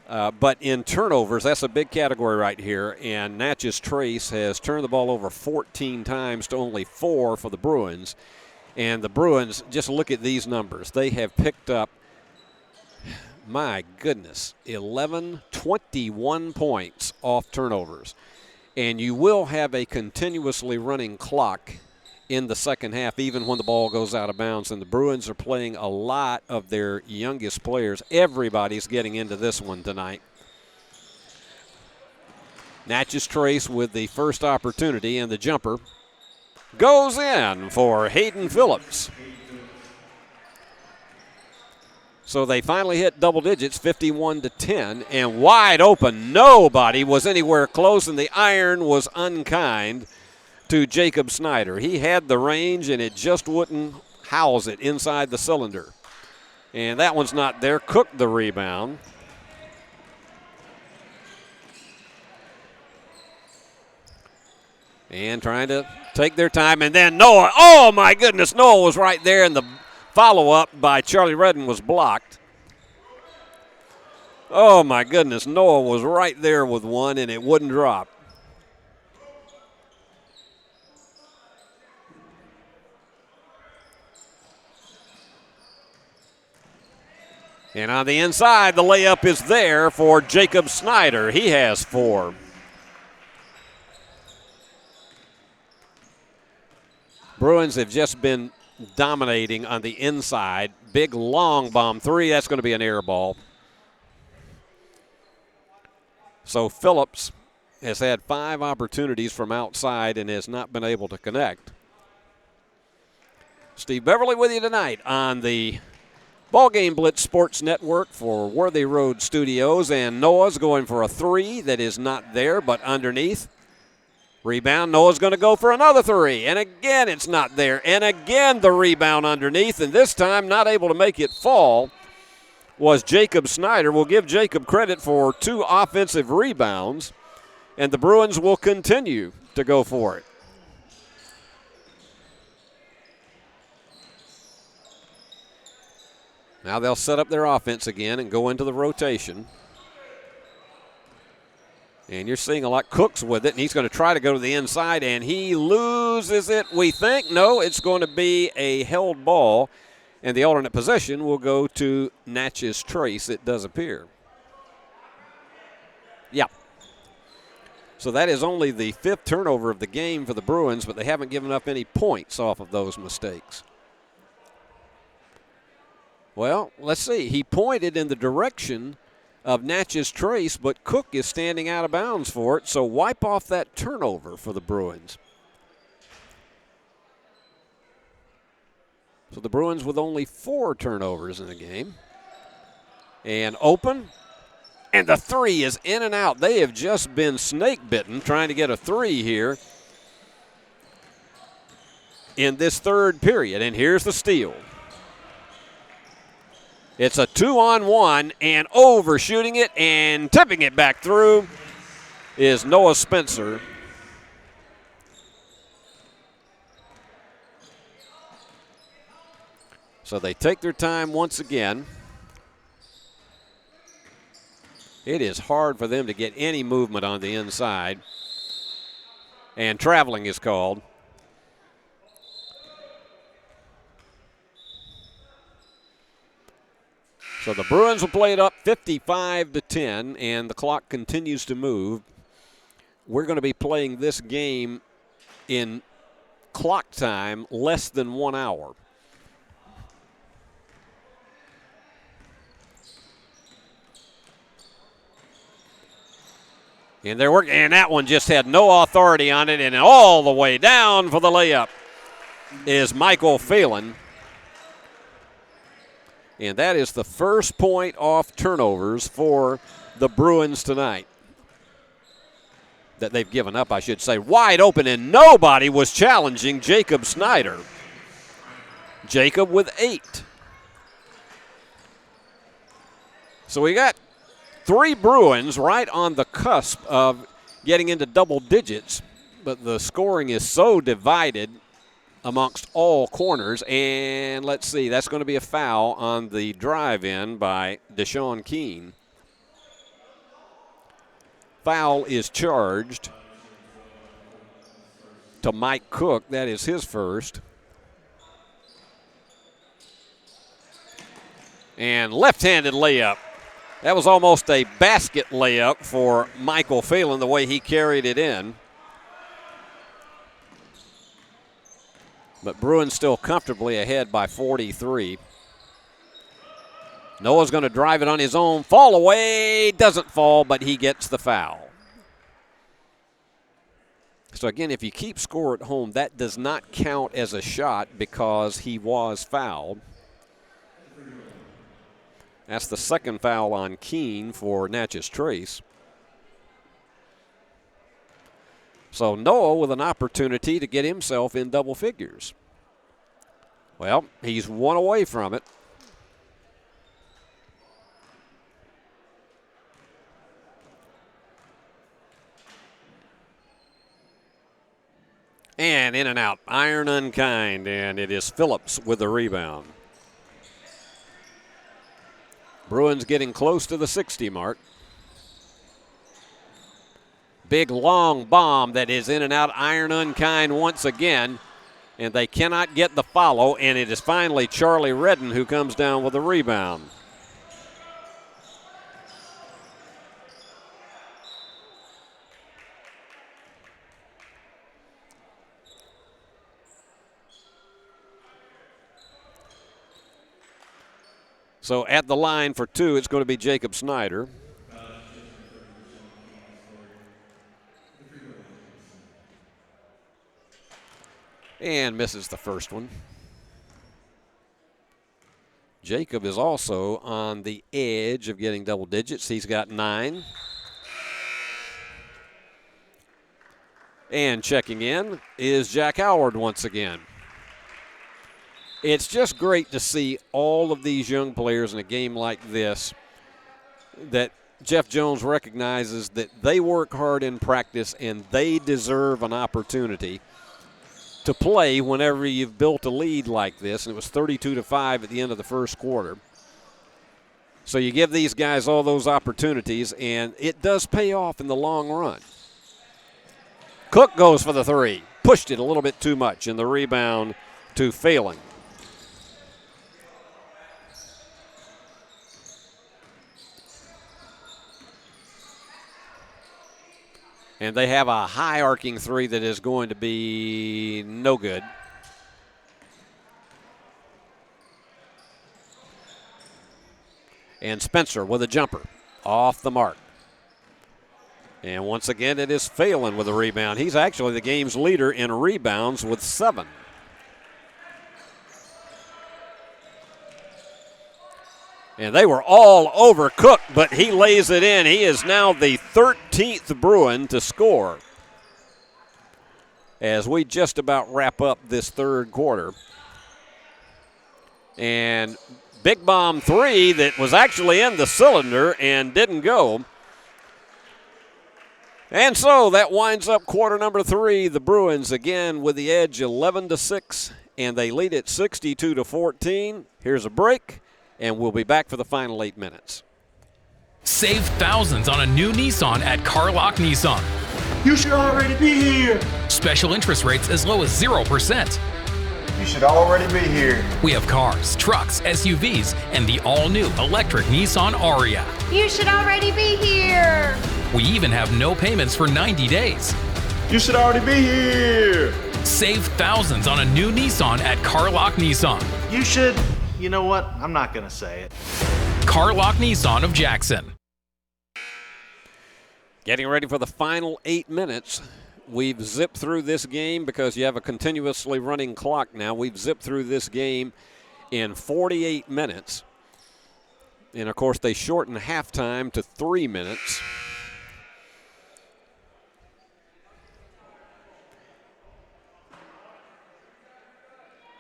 But in turnovers, that's a big category right here, and Natchez Trace has turned the ball over 14 times to only 4 for the Bruins. And the Bruins, just look at these numbers. They have picked up, my goodness, 21 points off turnovers. And you will have a continuously running clock in the second half, even when the ball goes out of bounds. And the Bruins are playing a lot of their youngest players. Everybody's getting into this one tonight. Natchez Trace with the first opportunity, and the jumper goes in for Hayden Phillips. So they finally hit double digits, 51-10, and wide open. Nobody was anywhere close, and the iron was unkind to Jacob Snyder. He had the range, and it just wouldn't house it inside the cylinder. And that one's not there. Cook the rebound. And trying to take their time, and then Noah, oh my goodness, Noah was right there, and the follow-up by Charlie Redden was blocked. Oh my goodness, Noah was right there with one, and it wouldn't drop. And on the inside, the layup is there for Jacob Snyder. He has 4. Bruins have just been dominating on the inside. Big long bomb 3. That's going to be an air ball. So Phillips has had 5 opportunities from outside and has not been able to connect. Steve Beverly with you tonight on the BallGame Blitz Sports Network for Worthy Road Studios. And Noah's going for a 3 that is not there, but underneath. Rebound, Noah's going to go for another 3, and again it's not there, and again the rebound underneath, and this time not able to make it fall was Jacob Snyder. We'll give Jacob credit for 2 offensive rebounds, and the Bruins will continue to go for it. Now they'll set up their offense again and go into the rotation. And you're seeing a lot. Cook's with it, and he's going to try to go to the inside, and he loses it, we think. No, it's going to be a held ball, and the alternate possession will go to Natchez Trace, it does appear. Yeah. So that is only the 5th turnover of the game for the Bruins, but they haven't given up any points off of those mistakes. Well, let's see. He pointed in the direction of Natchez Trace, but Cook is standing out of bounds for it, so wipe off that turnover for the Bruins. So the Bruins with only 4 turnovers in the game. And open, and the 3 is in and out. They have just been snake-bitten trying to get a 3 here in this 3rd period, and here's the steal. It's a 2-on-1, and overshooting it and tipping it back through is Noah Spencer. So they take their time once again. It is hard for them to get any movement on the inside. And traveling is called. So the Bruins will play it up 55-10, and the clock continues to move. We're going to be playing this game in clock time less than 1 hour. And they're working, and that one just had no authority on it, and all the way down for the layup is Michael Phelan. And that is the first point off turnovers for the Bruins tonight. That they've given up, I should say. Wide open, and nobody was challenging Jacob Snyder. Jacob with 8. So we got 3 Bruins right on the cusp of getting into double digits, but the scoring is so divided amongst all corners. And let's see, that's going to be a foul on the drive-in by Deshaun Keene. Foul is charged to Mike Cook. That is his first. And left-handed layup. That was almost a basket layup for Michael Phelan, the way he carried it in. But Bruins still comfortably ahead by 43. Noah's going to drive it on his own. Fall away. Doesn't fall, but he gets the foul. So again, if you keep score at home, that does not count as a shot because he was fouled. That's the second foul on Keene for Natchez Trace. So Noah with an opportunity to get himself in double figures. Well, he's one away from it. And in and out, iron unkind, and it is Phillips with the rebound. Bruins getting close to the 60 mark. Big long bomb that is in and out, iron unkind once again, and they cannot get the follow, and it is finally Charlie Redden who comes down with the rebound. So at the line for 2, it's going to be Jacob Snyder. And misses the first one. Jacob is also on the edge of getting double digits. He's got 9. And checking in is Jack Howard once again. It's just great to see all of these young players in a game like this that Jeff Jones recognizes that they work hard in practice and they deserve an opportunity to play whenever you've built a lead like this. And it was 32-5 at the end of the first quarter. So you give these guys all those opportunities, and it does pay off in the long run. Cook goes for the 3. Pushed it a little bit too much, and the rebound to Phelan. And they have a high arcing 3 that is going to be no good. And Spencer with a jumper off the mark. And once again, it is Phelan with a rebound. He's actually the game's leader in rebounds with 7. And they were all over Cook, but he lays it in. He is now the 13th Bruin to score as we just about wrap up this third quarter. And big bomb 3 that was actually in the cylinder and didn't go. And so that winds up quarter number 3. The Bruins again with the edge 11-6, and they lead it 62-14. Here's a break. And we'll be back for the final 8 minutes. Save thousands on a new Nissan at Carlock Nissan. You should already be here. Special interest rates as low as 0%. You should already be here. We have cars, trucks, SUVs, and the all-new electric Nissan Ariya. You should already be here. We even have no payments for 90 days. You should already be here. Save thousands on a new Nissan at Carlock Nissan. You should, you know what? I'm not going to say it. Carlock Nissan of Jackson. Getting ready for the final 8 minutes. We've zipped through this game because you have a continuously running clock now. We've zipped through this game in 48 minutes. And, of course, they shorten halftime to 3 minutes.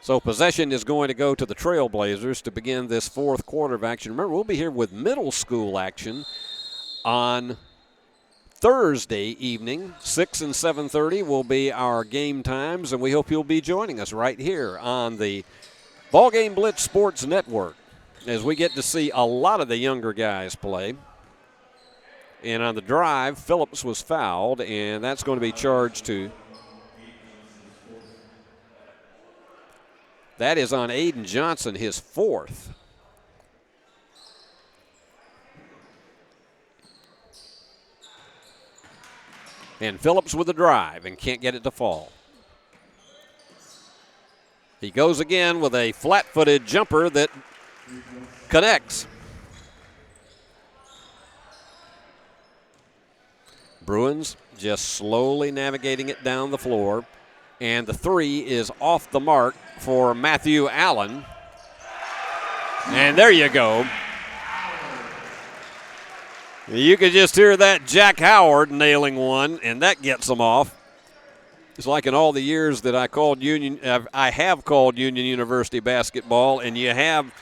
So possession is going to go to the Trailblazers to begin this fourth quarter of action. Remember, we'll be here with middle school action on Thursday evening. 6 and 7:30 will be our game times, and we hope you'll be joining us right here on the BallGame Blitz Sports Network as we get to see a lot of the younger guys play. And on the drive, Phillips was fouled, and that's going to be charged to. That is on Aiden Johnson, his fourth. And Phillips with the drive and can't get it to fall. He goes again with a flat-footed jumper that connects. Bruins just slowly navigating it down the floor. And the three is off the mark for Matthew Allen. And there you go. You could just hear that Jack Howard nailing one, and that gets them off. It's like in all the years that I have called Union University basketball, and you have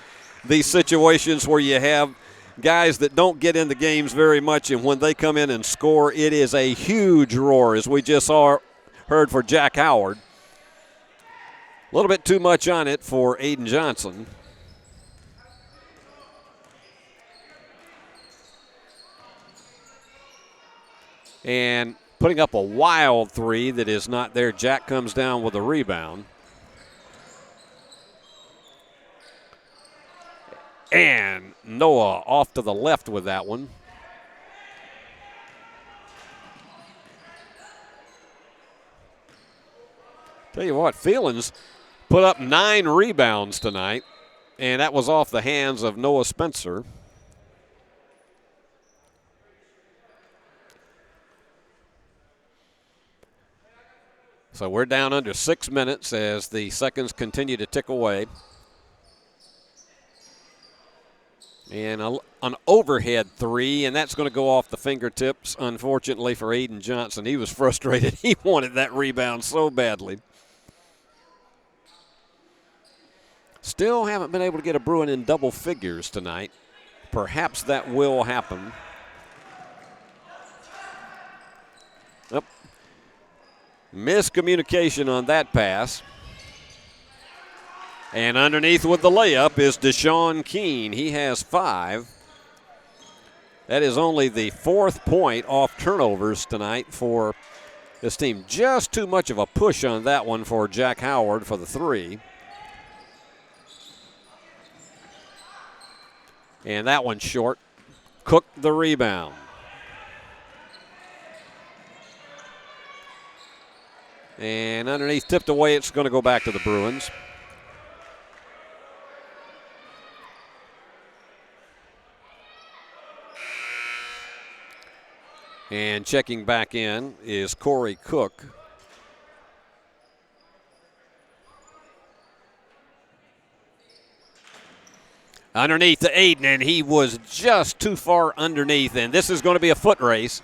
these situations where you have guys that don't get into games very much, and when they come in and score, it is a huge roar, as we just heard for Jack Howard. A little bit too much on it for Aiden Johnson. And putting up a wild three that is not there. Jack comes down with a rebound. And Noah off to the left with that one. Tell you what, Phelan's put up 9 rebounds tonight, and that was off the hands of Noah Spencer. So we're down under 6 minutes as the seconds continue to tick away. And an overhead three, and that's going to go off the fingertips, unfortunately, for Aiden Johnson. He was frustrated. He wanted that rebound so badly. Still haven't been able to get a Bruin in double figures tonight. Perhaps that will happen. Yep. Miscommunication on that pass. And underneath with the layup is Deshaun Keene. He has 5. That is only the 4th point off turnovers tonight for this team. Just too much of a push on that one for Jack Howard for the 3. And that one's short. Cook the rebound. And underneath, tipped away, it's going to go back to the Bruins. And checking back in is Corey Cook. Underneath to Aiden, and he was just too far underneath, and this is going to be a foot race.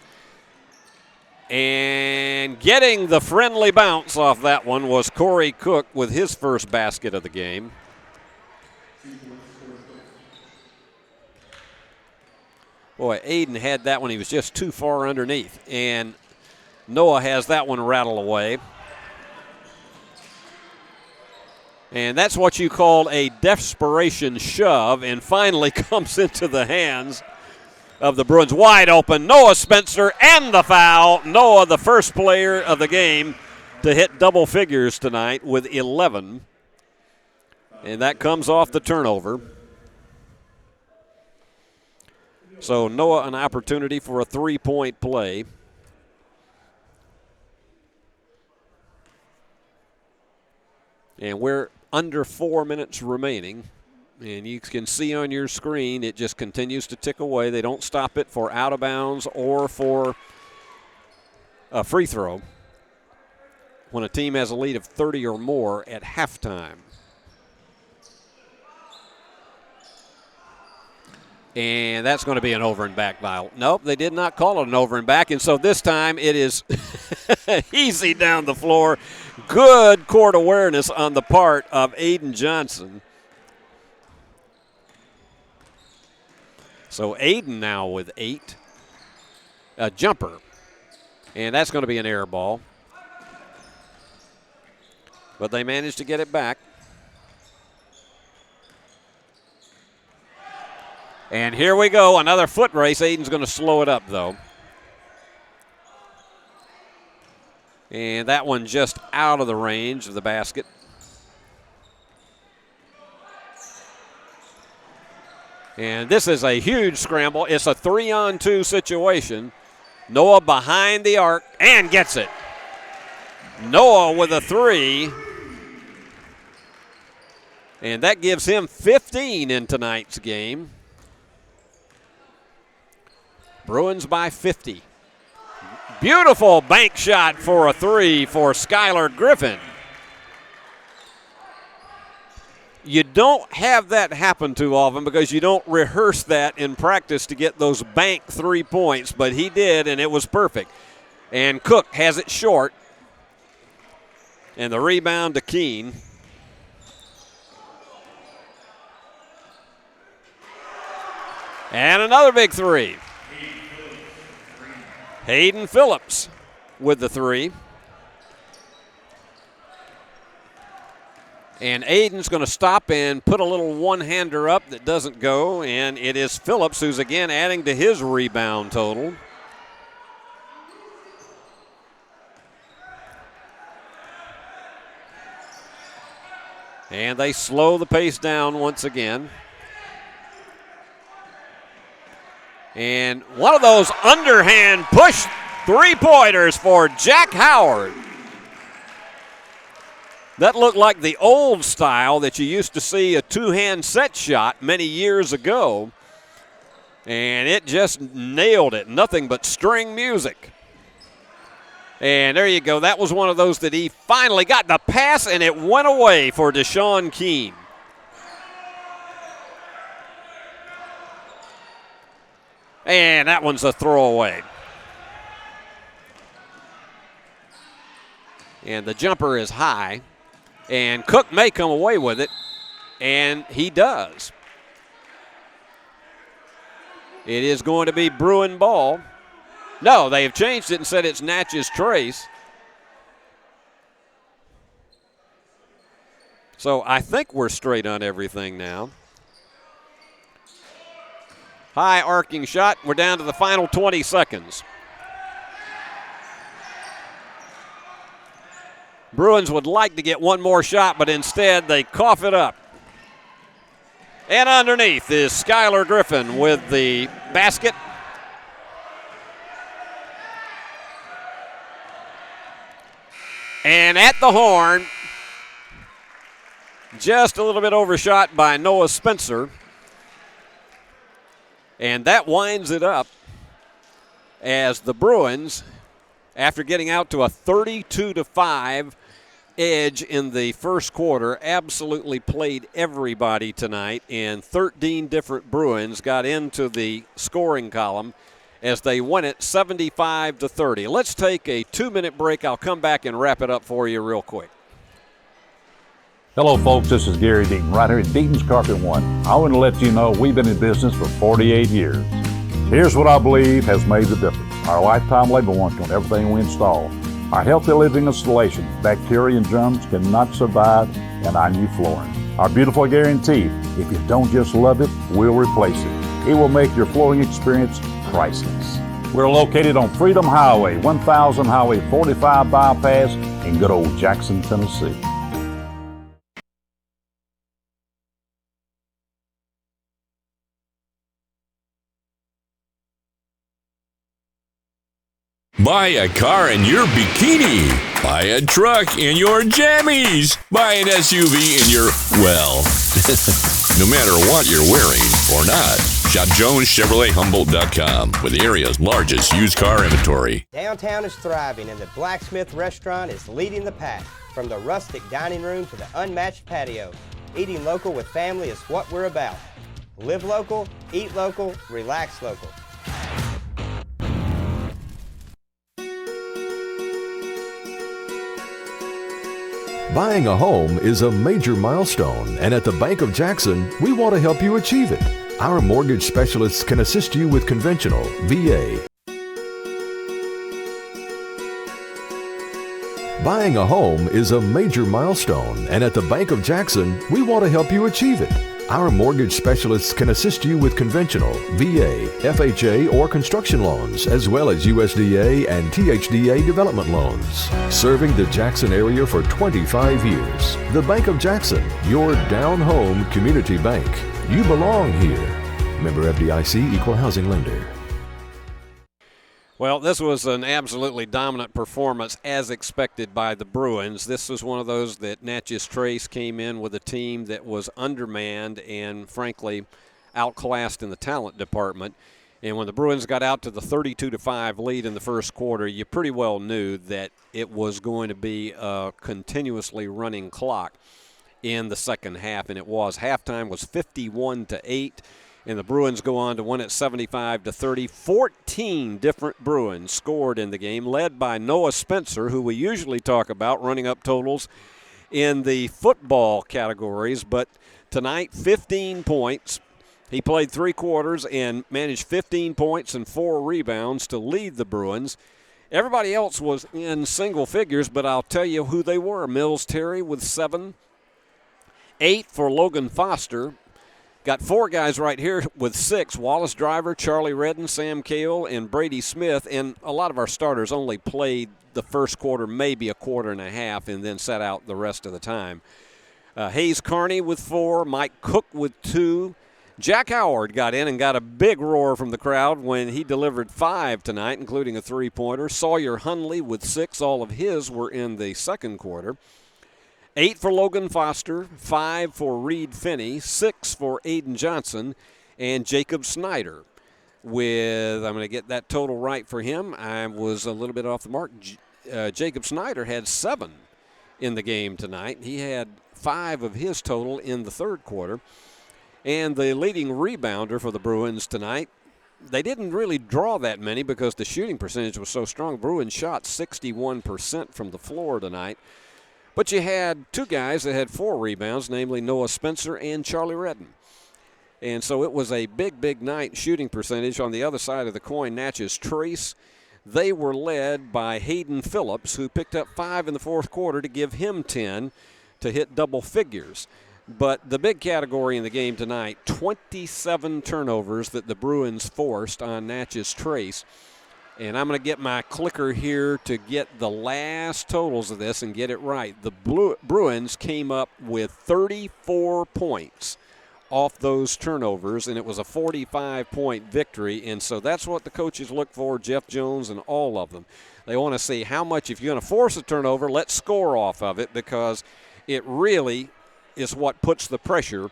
And getting the friendly bounce off that one was Corey Cook with his first basket of the game. Boy, Aiden had that one. He was just too far underneath. And Noah has that one rattle away. And that's what you call a desperation shove, and finally comes into the hands of the Bruins. Wide open, Noah Spencer, and the foul. Noah, the first player of the game to hit double figures tonight with 11. And that comes off the turnover. So Noah an opportunity for a 3-point play. And we're under 4 minutes remaining. And you can see on your screen it just continues to tick away. They don't stop it for out of bounds or for a free throw when a team has a lead of 30 or more at halftime. And that's going to be an over and back foul. Nope, they did not call it an over and back. And so this time it is easy down the floor. Good court awareness on the part of Aiden Johnson. So Aiden now with 8. A jumper. And that's going to be an air ball. But they managed to get it back. And here we go, another foot race. Aiden's going to slow it up, though. And that one just out of the range of the basket. And this is a huge scramble. It's a 3-on-2 situation. Noah behind the arc and gets it. Noah with a 3. And that gives him 15 in tonight's game. Bruins by 50. Beautiful bank shot for a 3 for Skylar Griffin. You don't have that happen too often because you don't rehearse that in practice to get those bank 3 points, but he did, and it was perfect. And Cook has it short. And the rebound to Keene. And another big 3. Hayden Phillips with the 3. And Aiden's going to stop and put a little one-hander up that doesn't go, and it is Phillips who's again adding to his rebound total. And they slow the pace down once again. And one of those underhand push three-pointers for Jack Howard. That looked like the old style that you used to see a two-hand set shot many years ago. And it just nailed it. Nothing but string music. And there you go. That was one of those that he finally got the pass, and it went away for Deshaun Keene. And that one's a throwaway. And the jumper is high. And Cook may come away with it. And he does. It is going to be Bruin ball. No, they have changed it and said it's Natchez Trace. So I think we're straight on everything now. High arcing shot. We're down to the final 20 seconds. Bruins would like to get one more shot, but instead they cough it up. And underneath is Skylar Griffin with the basket. And at the horn, just a little bit overshot by Noah Spencer. And that winds it up as the Bruins, after getting out to a 32-5 edge in the first quarter, absolutely played everybody tonight, and 13 different Bruins got into the scoring column as they win it 75-30. Let's take a 2-minute break. I'll come back and wrap it up for you real quick. Hello, folks. This is Gary Deaton, right here at Deaton's Carpet One. I want to let you know we've been in business for 48 years. Here's what I believe has made the difference. Our lifetime labor warranty on everything we install. Our healthy living installation. Bacteria and germs cannot survive in our new flooring. Our beautiful guarantee. If you don't just love it, we'll replace it. It will make your flooring experience priceless. We're located on Freedom Highway, 1000 Highway 45 bypass in good old Jackson, Tennessee. Buy a car in your bikini. Buy a truck in your jammies. Buy an SUV in your, well, no matter what you're wearing or not. Shop JonesChevroletHumboldt.com with the area's largest used car inventory. Downtown is thriving and the Blacksmith Restaurant is leading the pack. From the rustic dining room to the unmatched patio, eating local with family is what we're about. Live local, eat local, relax local. Buying a home is a major milestone, and at the Bank of Jackson, we want to help you achieve it. Our mortgage specialists can assist you with conventional, VA. Buying a home is a major milestone, and at the Bank of Jackson, we want to help you achieve it. Our mortgage specialists can assist you with conventional, VA, FHA, or construction loans, as well as USDA and THDA development loans. Serving the Jackson area for 25 years. The Bank of Jackson, your down-home community bank. You belong here. Member FDIC, Equal Housing Lender. Well, this was an absolutely dominant performance as expected by the Bruins. This was one of those that Natchez Trace came in with a team that was undermanned and, frankly, outclassed in the talent department. And when the Bruins got out to the 32-5 lead in the first quarter, you pretty well knew that it was going to be a continuously running clock in the second half, and it was. Halftime was 51-8. And the Bruins go on to win it 75-30. 14 different Bruins scored in the game, led by Noah Spencer, who we usually talk about running up totals in the football categories. But tonight, 15 points. He played 3 quarters and managed 15 points and 4 rebounds to lead the Bruins. Everybody else was in single figures, but I'll tell you who they were. Mills Terry with 7. 8 for Logan Foster. Got 4 guys right here with 6. Wallace Driver, Charlie Redden, Sam Cale, and Brady Smith. And a lot of our starters only played the first quarter, maybe a quarter and a half, and then sat out the rest of the time. Hayes Carney with 4. Mike Cook with 2. Jack Howard got in and got a big roar from the crowd when he delivered 5 tonight, including a 3-pointer. Sawyer Hunley with 6. All of his were in the second quarter. 8 for Logan Foster, 5 for Reed Finney, 6 for Aiden Johnson, and Jacob Snyder. I'm going to get that total right for him. I was a little bit off the mark. Jacob Snyder had 7 in the game tonight. He had 5 of his total in the third quarter. And the leading rebounder for the Bruins tonight, they didn't really draw that many because the shooting percentage was so strong. Bruins shot 61% from the floor tonight. But you had 2 guys that had 4 rebounds, namely Noah Spencer and Charlie Redden. And so it was a big, big night shooting percentage. On the other side of the coin, Natchez Trace, they were led by Hayden Phillips, who picked up 5 in the fourth quarter to give him 10 to hit double figures. But the big category in the game tonight, 27 turnovers that the Bruins forced on Natchez Trace. And I'm going to get my clicker here to get the last totals of this and get it right. The Bruins came up with 34 points off those turnovers, and it was a 45-point victory. And so that's what the coaches look for, Jeff Jones and all of them. They want to see how much, if you're going to force a turnover, let's score off of it, because it really is what puts the pressure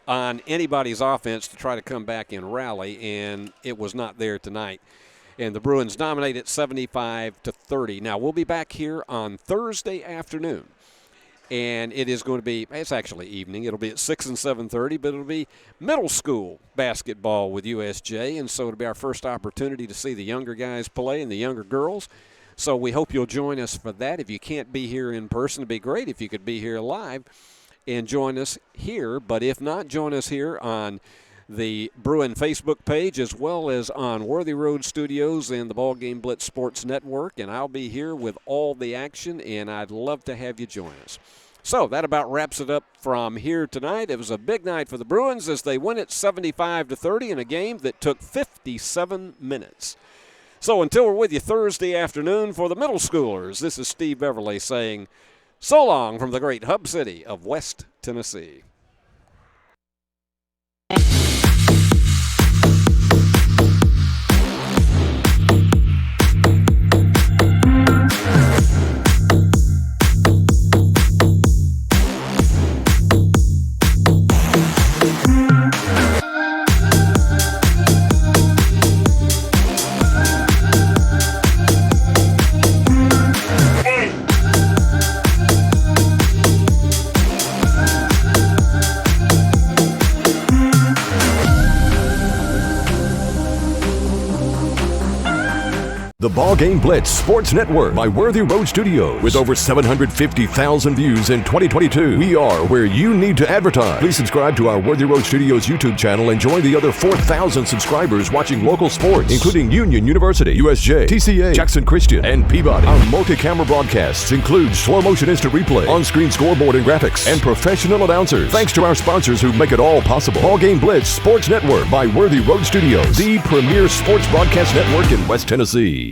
on anybody's offense to try to come back and rally, and it was not there tonight. And the Bruins dominated 75-30. Now, we'll be back here on Thursday afternoon. And it is going to be, it's actually evening. It'll be at 6 and 7:30, but it'll be middle school basketball with USJ. And so it'll be our first opportunity to see the younger guys play and the younger girls. So we hope you'll join us for that. If you can't be here in person, it'd be great if you could be here live and join us here. But if not, join us here on the Bruin Facebook page, as well as on Worthy Road Studios and the BallGame Blitz Sports Network. And I'll be here with all the action, and I'd love to have you join us. So that about wraps it up from here tonight. It was a big night for the Bruins as they win it 75-30 in a game that took 57 minutes. So until we're with you Thursday afternoon for the middle schoolers, this is Steve Beverly saying so long from the great hub city of West Tennessee. The BallGame Blitz Sports Network by Worthy Road Studios. With over 750,000 views in 2022, we are where you need to advertise. Please subscribe to our Worthy Road Studios YouTube channel and join the other 4,000 subscribers watching local sports, including Union University, USJ, TCA, Jackson Christian, and Peabody. Our multi-camera broadcasts include slow motion instant replay, on-screen scoreboard and graphics, and professional announcers. Thanks to our sponsors who make it all possible. BallGame Blitz Sports Network by Worthy Road Studios, the premier sports broadcast network in West Tennessee.